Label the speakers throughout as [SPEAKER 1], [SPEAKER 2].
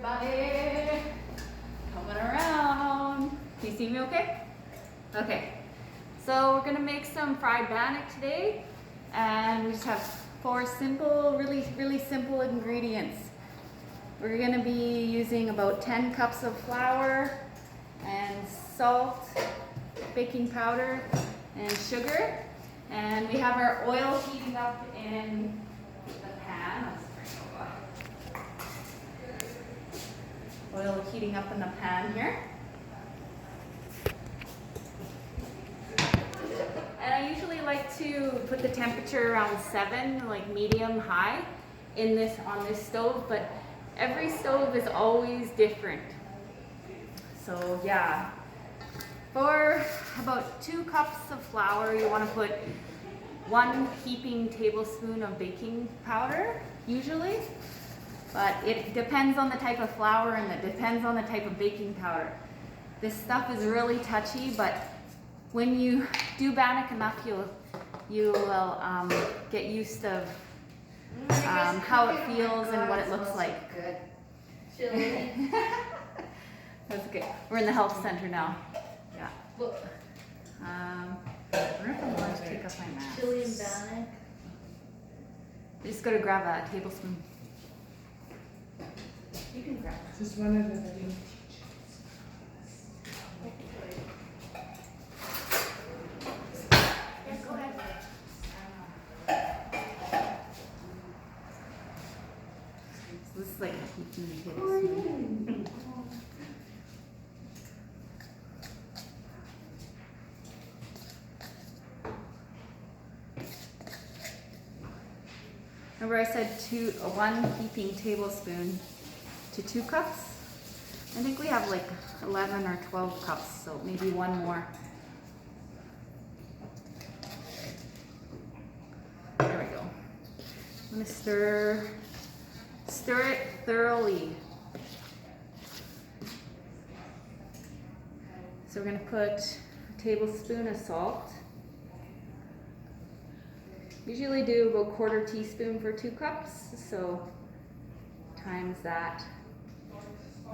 [SPEAKER 1] everybody. Coming around. Can you see me okay? Okay. So we're gonna make some fried bannock today, and we just have 4 simple, really simple ingredients. We're gonna be using about 10 cups of flour and salt, baking powder, and sugar. And we have our oil heating up in the pan. Oil heating up in the pan here. And I usually like to put the temperature around 7, like medium high on this stove, but every stove is always different. So yeah, for about 2 cups of flour, you want to put 1 heaping tablespoon of baking powder, usually. But it depends on the type of flour and it depends on the type of baking powder. This stuff is really touchy, but when you do bannock enough, you will get used to how it feels and what it looks like.
[SPEAKER 2] Good. Chili.
[SPEAKER 1] That's good. We're in the health center now. Yeah.
[SPEAKER 2] Look.
[SPEAKER 1] We're going to take off my mask.
[SPEAKER 2] Chili and bannock.
[SPEAKER 1] I just got to grab a tablespoon.
[SPEAKER 2] You can grab it.
[SPEAKER 3] Just one of the video.
[SPEAKER 1] Yes, go ahead. So this is like a heaping tablespoon. Remember I said 1 heaping tablespoon to 2 cups? I think we have like 11 or 12 cups, so maybe 1 more. There we go. I'm gonna stir it thoroughly. So we're gonna put a tablespoon of salt. Usually do about 1/4 teaspoon for 2 cups, so times that.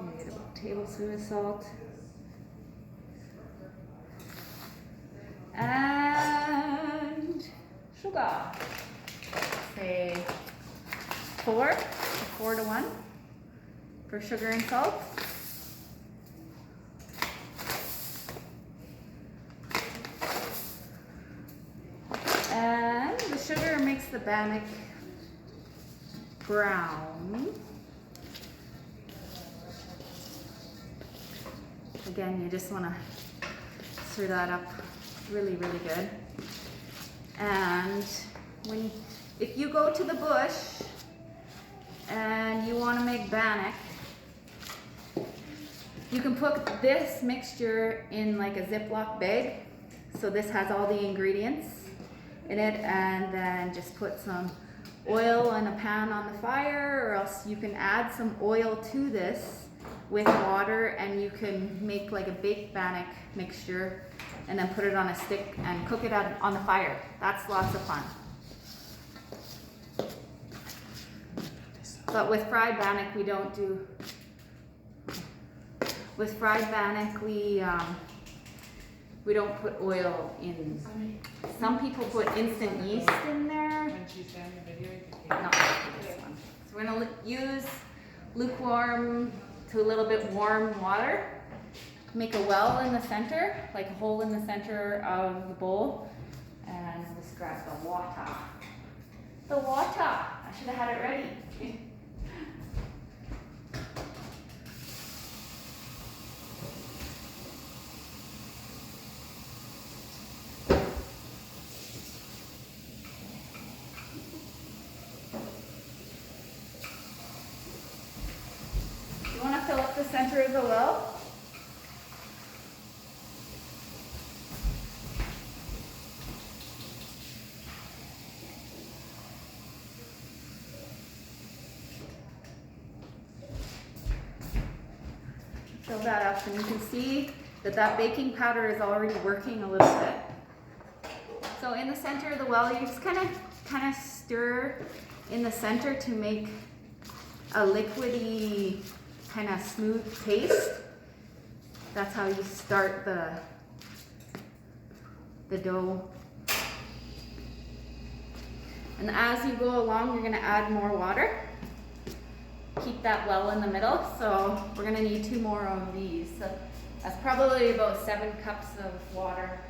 [SPEAKER 1] You get about a tablespoon of salt. And sugar. Say 4 to 1 for sugar and salt. And the sugar makes the bannock brown. Again, you just want to stir that up really good. And if you go to the bush and you want to make bannock, you can put this mixture in like a Ziploc bag. So this has all the ingredients in it, and then just put some oil in a pan on the fire, or else you can add some oil to this with water, and you can make like a baked bannock mixture and then put it on a stick and cook it on the fire. That's lots of fun. But with fried bannock, we don't do. With fried bannock, we don't put oil in. Some people put instant yeast in there. Not for this one. So we're gonna use lukewarm to a little bit warm water. Make a well in the center, like a hole in the center of the bowl. And just grab the water. The water! I should have had it ready. You want to fill up the center of the well? Fill that up, and you can see that baking powder is already working a little bit. So in the center of the well, you just kind of stir in the center to make a liquidy kind of smooth paste. That's how you start the dough. And as you go along, you're gonna add more water. Keep that well in the middle. So we're gonna need 2 more of these. So that's probably about 7 cups of water.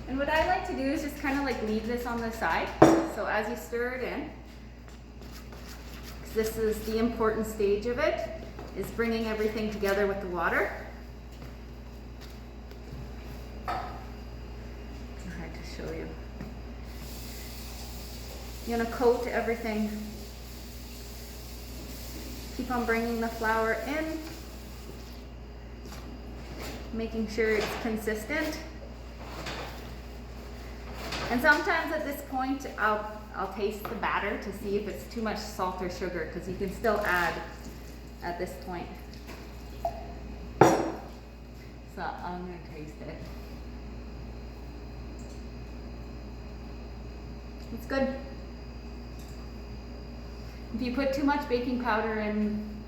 [SPEAKER 1] And what I like to do is just kind of like leave this on the side. So as you stir it in, 'cause this is the important stage of it, is bringing everything together with the water. It's hard to show you. You're gonna coat everything. Keep on bringing the flour in, making sure it's consistent. And sometimes at this point, I'll taste the batter to see if it's too much salt or sugar, because you can still add at this point. So I'm gonna taste it. It's good. If you put too much baking powder in,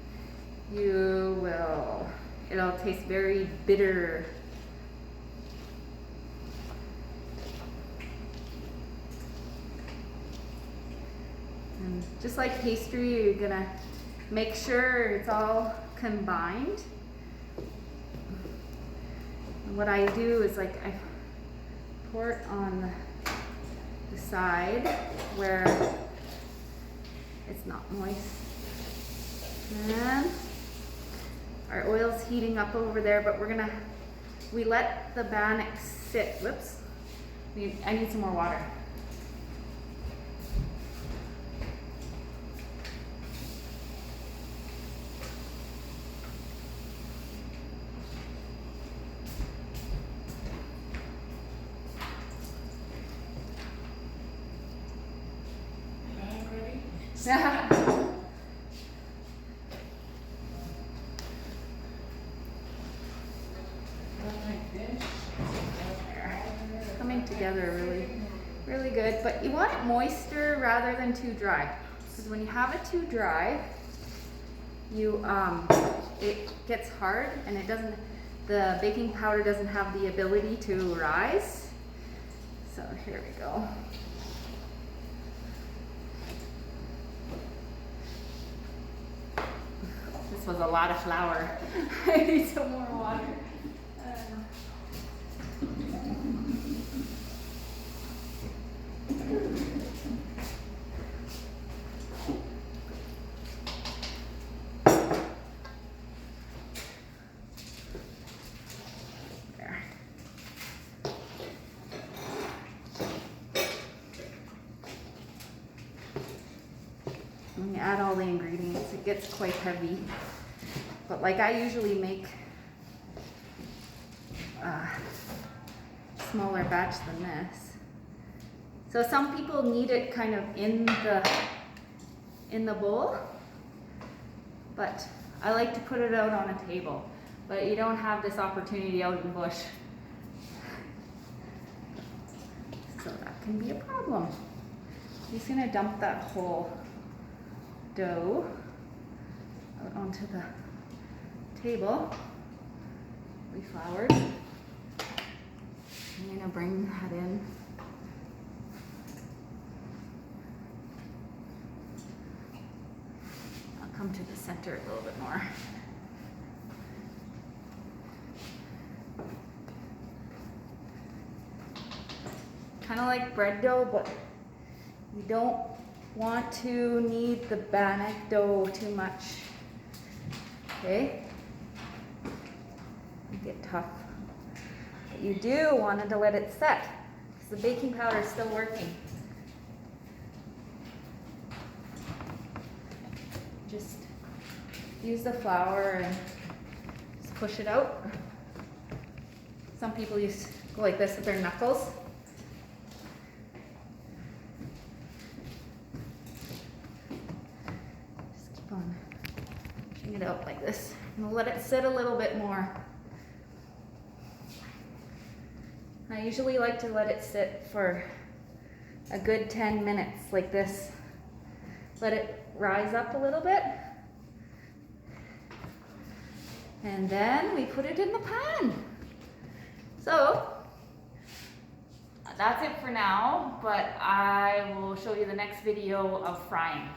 [SPEAKER 1] it'll taste very bitter. And just like pastry, you're gonna make sure it's all combined. And what I do is like I pour it on the side where it's not moist. And our oil's heating up over there, but we let the bannock sit. Whoops. I need some more water. Coming together really good, but you want it moister rather than too dry, because when you have it too dry, it gets hard and the baking powder doesn't have the ability to rise. So here we go. This was a lot of flour. I need some more water. There. When you add all the ingredients, it gets quite heavy. But like I usually make a smaller batch than this. So some people need it kind of in the bowl, but I like to put it out on a table. But you don't have this opportunity out in the bush. So that can be a problem. I'm just gonna dump that whole dough out onto the table. We floured. I'm gonna bring that in. I'll come to the center a little bit more. Kind of like bread dough, but you don't want to knead the bannock dough too much. Okay? You get tough. But you do want to let it set, because the baking powder is still working. Just use the flour and just push it out. Some people used to go like this with their knuckles. Just keep on pushing it out like this. And let it sit a little bit more. I usually like to let it sit for a good 10 minutes like this. Let it rise up a little bit. And then we put it in the pan. So that's it for now, but I will show you the next video of frying.